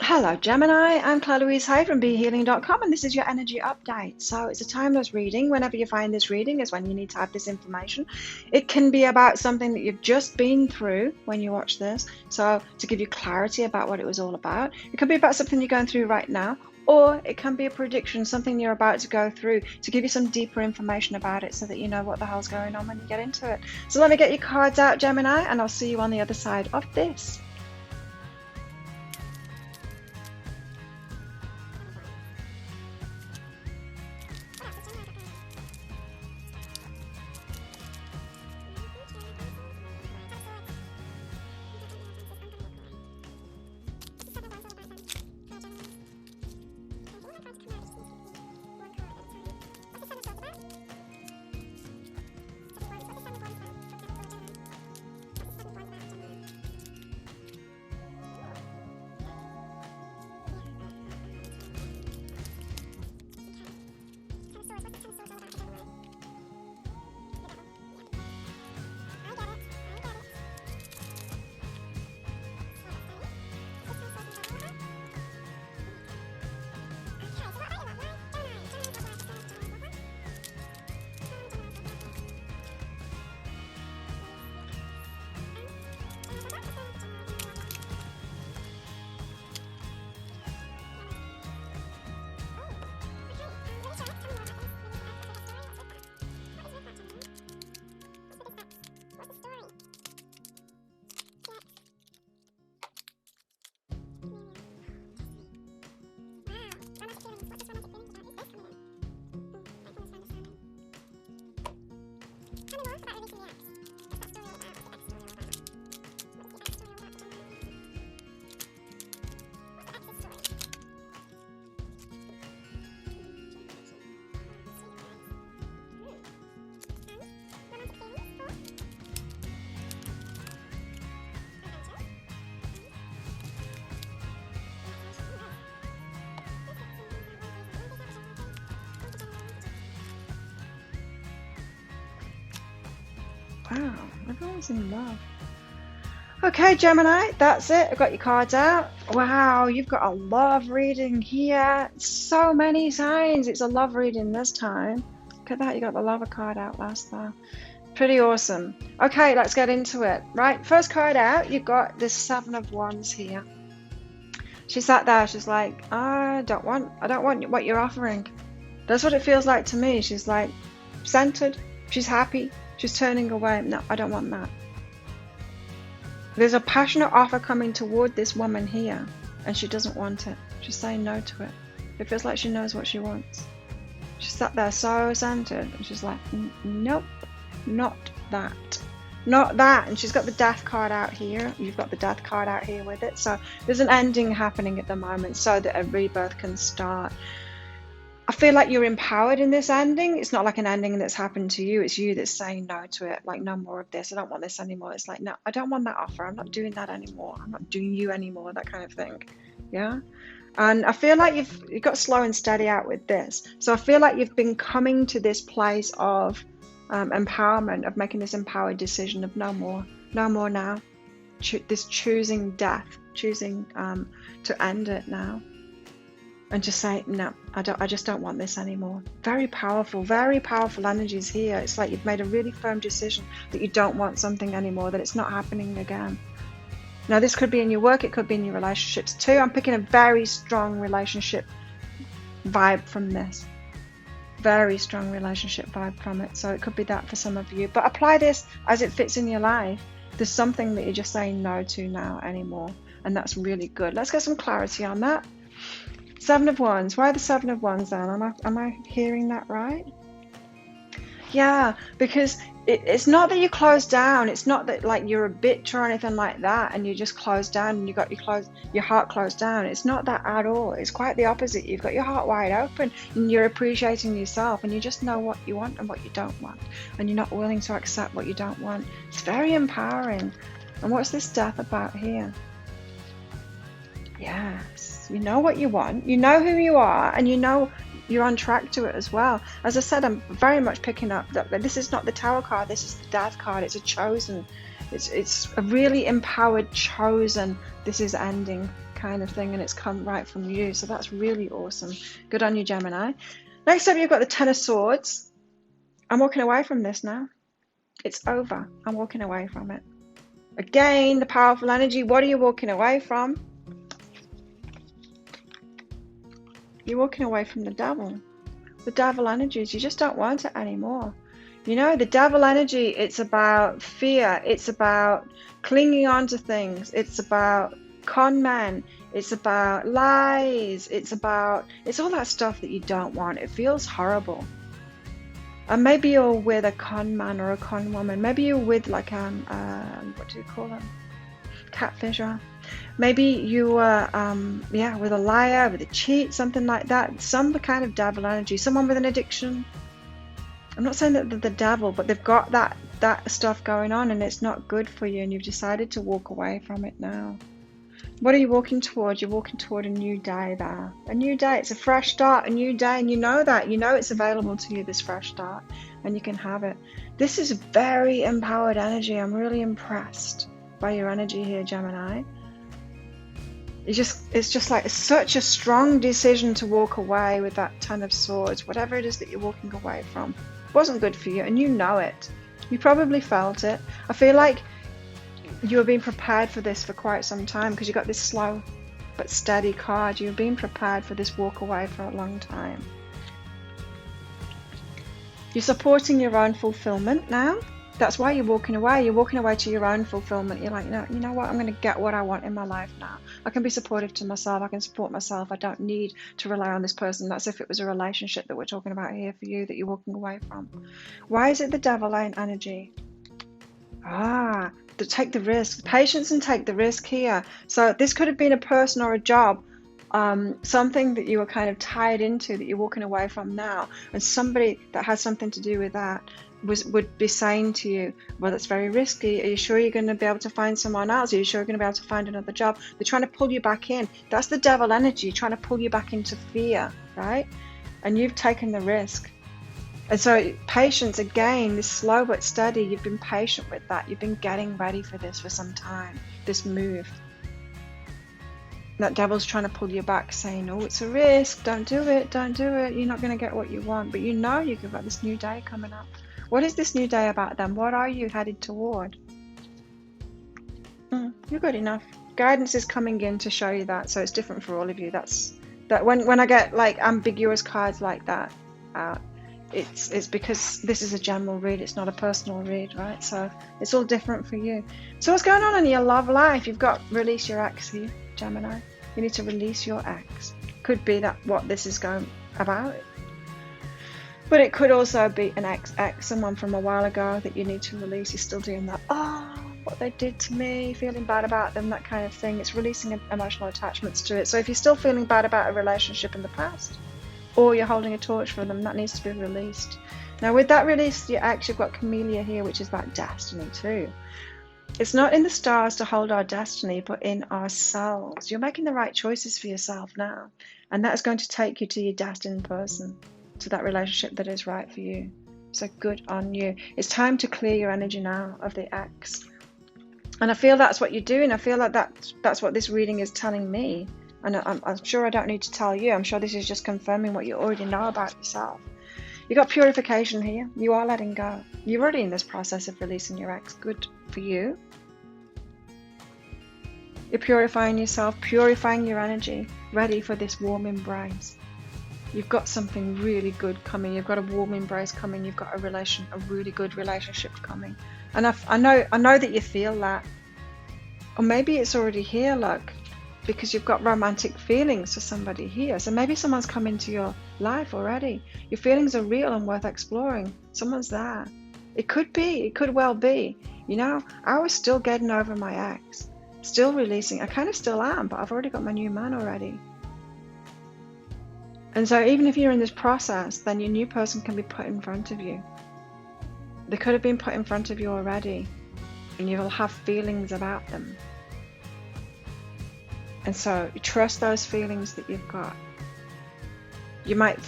Hello Gemini, I'm Claire Louise Hay from BeHealing.com and this is your energy update. So it's a timeless reading. Whenever you find this reading is when you need to have this information. It can be about something that you've just been through when you watch this, so to give you clarity about what it was all about. It could be about something you're going through right now, or it can be a prediction, something you're about to go through, to give you some deeper information about it so that you know what the hell's going on when you get into it. So let me get your cards out, Gemini, and I'll see you on the other side of this. Wow, everyone's in love. Okay, Gemini, that's it. I've got your cards out. Wow, you've got a love reading here. So many signs. It's a love reading this time. Look at that, you got the lover card out last time. Pretty awesome. Okay, let's get into it. Right, first card out, you've got the Seven of Wands here. She sat there, she's like, I don't want what you're offering. That's what it feels like to me. She's like centered, she's happy. She's turning away. No, I don't want that. There's a passionate offer coming toward this woman here, and she doesn't want it. She's saying no to it. It feels like she knows what she wants. She sat there so centered, and she's like, nope, not that. Not that. And she's got the Death card out here. You've got the Death card out here with it. So there's an ending happening at the moment so that a rebirth can start. I feel like you're empowered in this ending. It's not like an ending that's happened to you. It's you that's saying no to it. Like, no more of this. I don't want this anymore. It's like, no, I don't want that offer. I'm not doing that anymore. I'm not doing you anymore. That kind of thing. Yeah. And I feel like you've got slow and steady out with this. So I feel like you've been coming to this place of empowerment, of making this empowered decision of no more now. This choosing death, choosing to end it now. And just say, no, I just don't want this anymore. Very powerful energies here. It's like you've made a really firm decision that you don't want something anymore, that it's not happening again. Now, this could be in your work, it could be in your relationships too. I'm picking a very strong relationship vibe from this. Very strong relationship vibe from it. So it could be that for some of you. But apply this as it fits in your life. There's something that you're just saying no to now anymore. And that's really good. Let's get some clarity on that. Seven of Wands. Why the Seven of Wands then? Am I hearing that right? Yeah, because it's not that you close down. It's not that like you're a bitch or anything like that and you just close down and you got your heart closed down. It's not that at all. It's quite the opposite. You've got your heart wide open and you're appreciating yourself and you just know what you want and what you don't want. And you're not willing to accept what you don't want. It's very empowering. And what's this Death about here? Yes, you know what you want, you know who you are, and you know you're on track to it as well. As I said, I'm very much picking up that this is not the Tower card, this is the Death card. It's a chosen, it's a really empowered chosen. This is ending kind of thing, and it's come right from you. So that's really awesome. Good on you, Gemini. Next up, you've got the Ten of Swords. I'm walking away from this now. It's over. I'm walking away from it. Again, the powerful energy. What are you walking away from? You're walking away from the devil. The devil energies. You just don't want it anymore. You know, the devil energy, it's about fear. It's about clinging on to things. It's about con men. It's about lies. It's all that stuff that you don't want. It feels horrible. And maybe you're with a con man or a con woman. Maybe you're with like what do you call them? Catfisher. Maybe you were with a liar, with a cheat, something like that. Some kind of devil energy. Someone with an addiction. I'm not saying that they're the devil, but they've got that stuff going on, and it's not good for you, and you've decided to walk away from it now. What are you walking towards? You're walking toward a new day there. A new day. It's a fresh start, a new day, and you know that. You know it's available to you, this fresh start, and you can have it. This is very empowered energy. I'm really impressed by your energy here, Gemini. It's just like, it's such a strong decision to walk away with that Ten of Swords. Whatever it is that you're walking away from wasn't good for you, and you know it. You probably felt it. I feel like you were being prepared for this for quite some time, because you got this slow but steady card. You've been prepared for this walk away for a long time. You're supporting your own fulfillment now. That's why you're walking away. You're walking away to your own fulfillment. You're like, you know what? I'm going to get what I want in my life now. I can be supportive to myself. I can support myself. I don't need to rely on this person. That's if it was a relationship that we're talking about here for you that you're walking away from. Why is it the devil energy? To take the risk. Patience and take the risk here. So this could have been a person or a job. Something that you were kind of tied into that you're walking away from now. And somebody that has something to do with that would be saying to you, well, that's very risky. Are you sure you're going to be able to find someone else? Are you sure you're going to be able to find another job? They're trying to pull you back in. That's the devil energy, trying to pull you back into fear, right? And you've taken the risk. And so patience, again, this slow but steady, you've been patient with that. You've been getting ready for this for some time, this move. That devil's trying to pull you back, saying, oh, it's a risk. Don't do it. Don't do it. You're not going to get what you want. But you know you've got this new day coming up. What is this new day about then? What are you headed toward? You're good enough. Guidance is coming in to show you that. So it's different for all of you. That when I get like ambiguous cards like that out, it's because this is a general read. It's not a personal read, right? So it's all different for you. So what's going on in your love life? You've got release your ex here, Gemini. You need to release your ex. Could be that what this is going about. But it could also be an ex, someone from a while ago that you need to release. You're still doing that, what they did to me, feeling bad about them, that kind of thing. It's releasing emotional attachments to it. So if you're still feeling bad about a relationship in the past, or you're holding a torch for them, that needs to be released. Now with that release, your ex, you've got Camellia here, which is about destiny too. It's not in the stars to hold our destiny, but in ourselves. You're making the right choices for yourself now. And that is going to take you to your destined person, to that relationship that is right for you. So good on you. It's time to clear your energy now of the ex. And I feel that's what you're doing. I feel like that's what this reading is telling me. And I'm sure I don't need to tell you. I'm sure this is just confirming what you already know about yourself. You got purification here. You are letting go. You're already in this process of releasing your ex. Good for you. You're purifying yourself, purifying your energy, ready for this warm embrace. You've got something really good coming. You've got a warm embrace coming. You've got a really good relationship coming. And I know that you feel that. Or maybe it's already here, look, because you've got romantic feelings for somebody here. So maybe someone's come into your life already. Your feelings are real and worth exploring. Someone's there. It could be. It could well be. You know, I was still getting over my ex. Still releasing. I kind of still am, but I've already got my new man already. And so even if you're in this process, then your new person can be put in front of you. They could have been put in front of you already, and you will have feelings about them. And so you trust those feelings that you've got. You might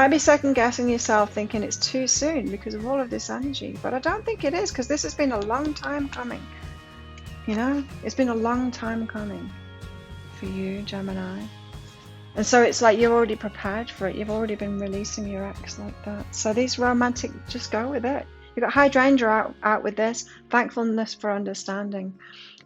be second guessing yourself, thinking it's too soon because of all of this energy, but I don't think it is, because this has been a long time coming. You know, it's been a long time coming. for you, Gemini. And so it's like you're already prepared for it. You've already been releasing your ex like that. So these romantic, just go with it. You've got hydrangea out with this. Thankfulness for understanding.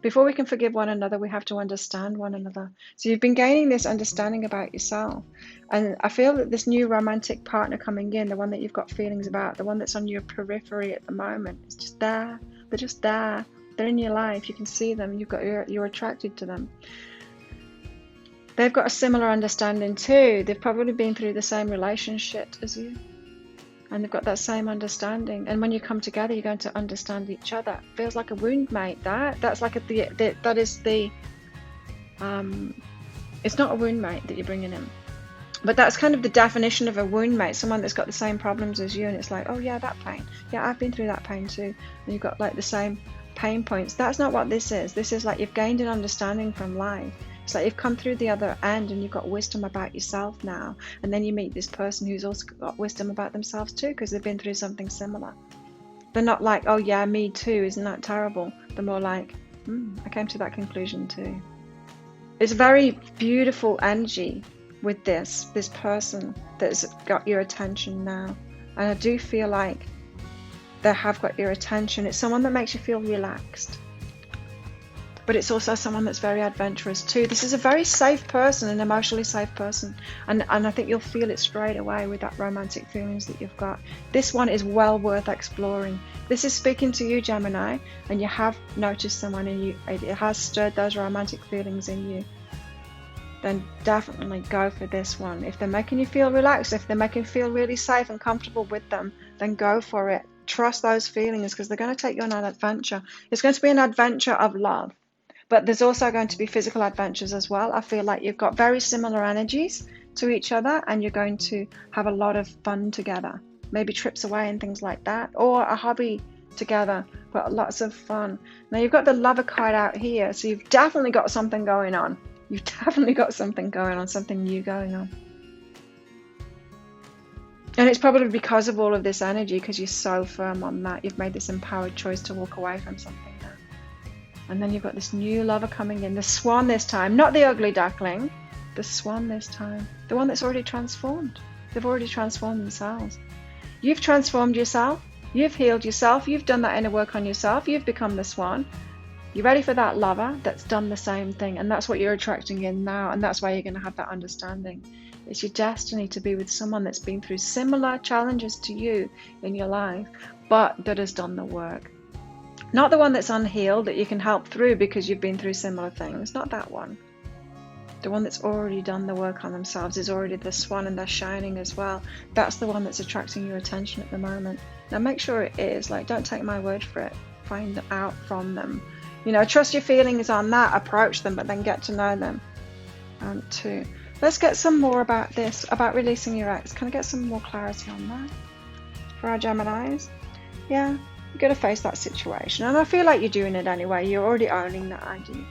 Before we can forgive one another, we have to understand one another. So you've been gaining this understanding about yourself. And I feel that this new romantic partner coming in, the one that you've got feelings about, the one that's on your periphery at the moment, is just there. They're just there. They're in your life. You can see them. You're attracted to them. They've got a similar understanding too. They've probably been through the same relationship as you. And they've got that same understanding. And when you come together, you're going to understand each other. It feels like a wound mate. That's like that is the it's not a wound mate that you're bringing in, but that's kind of the definition of a wound mate. Someone that's got the same problems as you, and it's like, oh yeah, that pain. Yeah, I've been through that pain too. And you've got like the same pain points. That's not what this is. This is like you've gained an understanding from life. It's like you've come through the other end and you've got wisdom about yourself now. And then you meet this person who's also got wisdom about themselves too, because they've been through something similar. They're not like, oh yeah, me too, isn't that terrible? They're more like, I came to that conclusion too. It's a very beautiful energy with this person that's got your attention now. And I do feel like they have got your attention. It's someone that makes you feel relaxed. But it's also someone that's very adventurous too. This is a very safe person, an emotionally safe person. And I think you'll feel it straight away with that romantic feelings that you've got. This one is well worth exploring. This is speaking to you, Gemini, and you have noticed someone in you. It has stirred those romantic feelings in you. Then definitely go for this one. If they're making you feel relaxed, if they're making you feel really safe and comfortable with them, then go for it. Trust those feelings, because they're going to take you on an adventure. It's going to be an adventure of love. But there's also going to be physical adventures as well. I feel like you've got very similar energies to each other, and you're going to have a lot of fun together. Maybe trips away and things like that, or a hobby together, but lots of fun. Now you've got the Lover card out here, so you've definitely got something going on. You've definitely got something going on, something new going on. And it's probably because of all of this energy, because you're so firm on that. You've made this empowered choice to walk away from something now. And then you've got this new lover coming in, the swan this time, not the ugly duckling, the swan this time, the one that's already transformed. They've already transformed themselves. You've transformed yourself, you've healed yourself, you've done that inner work on yourself, you've become the swan. You're ready for that lover that's done the same thing, and that's what you're attracting in now, and that's why you're going to have that understanding. It's your destiny to be with someone that's been through similar challenges to you in your life, but that has done the work. Not the one that's unhealed that you can help through because you've been through similar things. Not that one. The one that's already done the work on themselves is already the swan, and they're shining as well. That's the one that's attracting your attention at the moment. Now make sure it is. Like, don't take my word for it. Find out from them. You know, trust your feelings on that. Approach them, but then get to know them too. Let's get some more about this, about releasing your ex. Can I get some more clarity on that for our Geminis? Yeah. You've got to face that situation, and I feel like you're doing it anyway. You're already owning that idea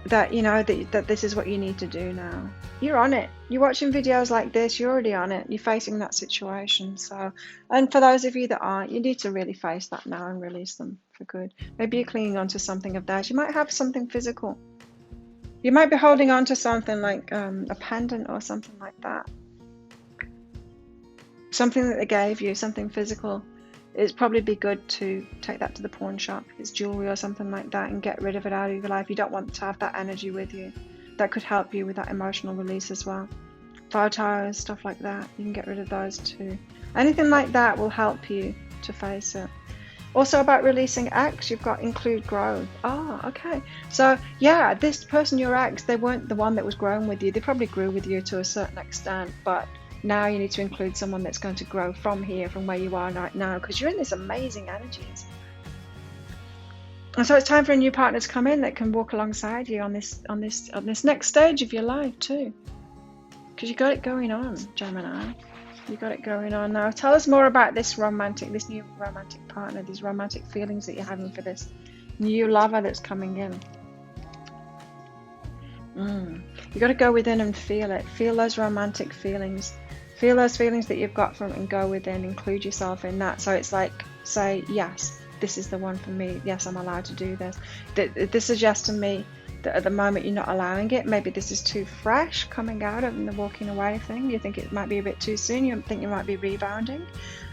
that you know that this is what you need to do now. You're on it. You're watching videos like this. You're already on it. You're facing that situation. So, and for those of you that aren't, you need to really face that now and release them for good. Maybe you're clinging on to something of theirs. You might have something physical. You might be holding on to something like a pendant or something like that. Something that they gave you, something physical. It'd probably be good to take that to the pawn shop. It's jewelry or something like that, and get rid of it out of your life. You don't want to have that energy with you. That could help you with that emotional release as well. Photos, stuff like that, you can get rid of those too. Anything like that will help you to face it. Also about releasing ex, you've got include growth. Oh, okay. So yeah, this person, your ex, they weren't the one that was growing with you. They probably grew with you to a certain extent, but now you need to include someone that's going to grow from here, from where you are right now, because you're in this amazing energies. And so it's time for a new partner to come in that can walk alongside you on this next stage of your life too. Because you got it going on, Gemini. You got it going on now. Tell us more about this new romantic partner, these romantic feelings that you're having for this new lover that's coming in. You got to go within and feel it. Feel those romantic feelings. Feel those feelings that you've got from it, and go within, include yourself in that. So it's like, say, yes, this is the one for me. Yes, I'm allowed to do this. This suggests to me that at the moment you're not allowing it. Maybe this is too fresh coming out of the walking away thing. You think it might be a bit too soon. You think you might be rebounding.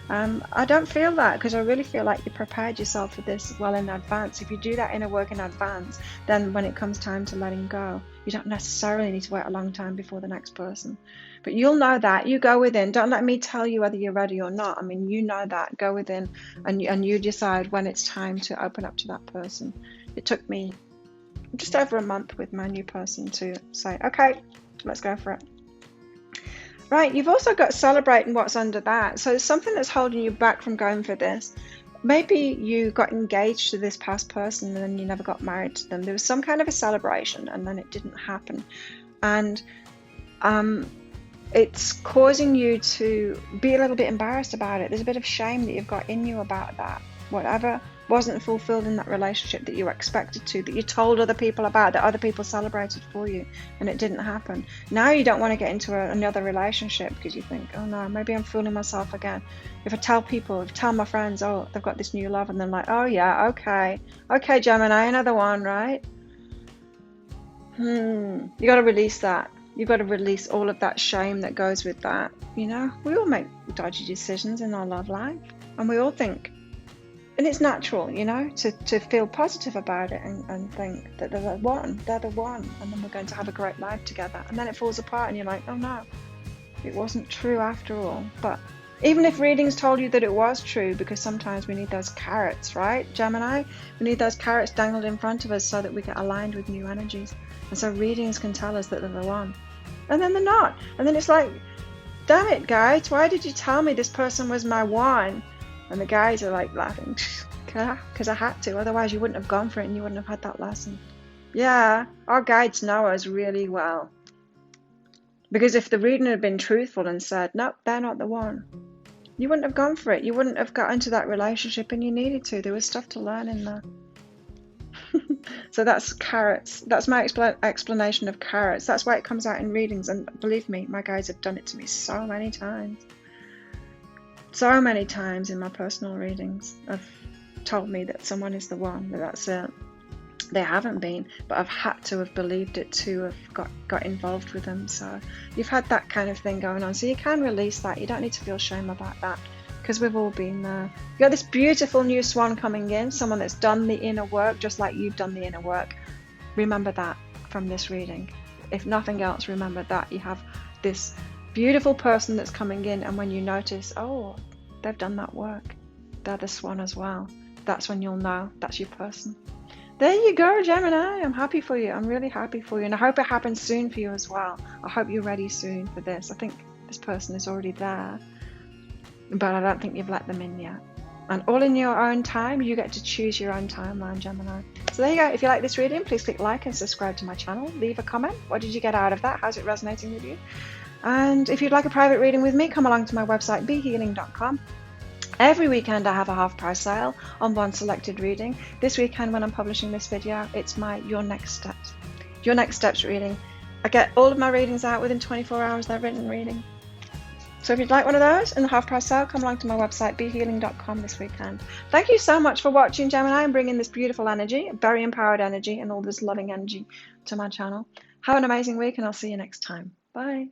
I don't feel that, because I really feel like you prepared yourself for this well in advance. If you do that inner work in advance, then when it comes time to letting go, you don't necessarily need to wait a long time before the next person. But you'll know that. You go within. Don't let me tell you whether you're ready or not. I mean, you know that. Go within, and you decide when it's time to open up to that person. It took me just over a month with my new person to say, okay, let's go for it. Right, you've also got celebrating what's under that. So it's something that's holding you back from going for this. Maybe you got engaged to this past person and then you never got married to them. There was some kind of a celebration and then it didn't happen. And it's causing you to be a little bit embarrassed about it. There's a bit of shame that you've got in you about that. Whatever wasn't fulfilled in that relationship that you expected to, that you told other people about, that other people celebrated for you, and it didn't happen. Now you don't want to get into another relationship because you think, oh no, maybe I'm fooling myself again. If I tell my friends, oh, they've got this new love, and they're like, oh yeah, okay, Gemini, another one, right? You got to release that. You've got to release all of that shame that goes with that. You know, we all make dodgy decisions in our love life, and we all think, and it's natural, you know, to feel positive about it and think that they're the one, and then we're going to have a great life together. And then it falls apart and you're like, oh no, it wasn't true after all. But even if readings told you that it was true, because sometimes we need those carrots, right, Gemini? We need those carrots dangled in front of us so that we get aligned with new energies. And so readings can tell us that they're the one. And then they're not. And then it's like, damn it, guys, why did you tell me this person was my one? And the guys are like laughing, because I had to, otherwise you wouldn't have gone for it and you wouldn't have had that lesson. Yeah, our guides know us really well. Because if the reading had been truthful and said, nope, they're not the one, you wouldn't have gone for it. You wouldn't have got into that relationship, and you needed to. There was stuff to learn in there. So that's carrots. That's my explanation of carrots. That's why it comes out in readings. And believe me, my guides have done it to me so many times. So many times in my personal readings have told me that someone is the one, that that's it. They haven't been, but I've had to have believed it to have got involved with them. So you've had that kind of thing going on. So you can release that. You don't need to feel shame about that, because we've all been there. You've got this beautiful new swan coming in, someone that's done the inner work just like you've done the inner work. Remember that from this reading. If nothing else, remember that you have this beautiful person that's coming in, and when you notice, oh, they've done that work, they're the swan as well, that's when you'll know that's your person. There you go, Gemini. I'm happy for you. I'm really happy for you, and I hope it happens soon for you as well. I hope you're ready soon for this. I think this person is already there, but I don't think you've let them in yet. And all in your own time. You get to choose your own timeline, Gemini. So there you go. If you like this reading, please click like and subscribe to my channel. Leave a comment. What did you get out of that? How's it resonating with you? And if you'd like a private reading with me, come along to my website, behealing.com. Every weekend I have a half price sale on one selected reading. This weekend when I'm publishing this video, it's my Your Next Steps reading. I get all of my readings out within 24 hours. They're written reading. So if you'd like one of those in the half price sale, come along to my website, behealing.com, this weekend. Thank you so much for watching, Gemini, and bringing this beautiful energy, very empowered energy, and all this loving energy to my channel. Have an amazing week, and I'll see you next time. Bye.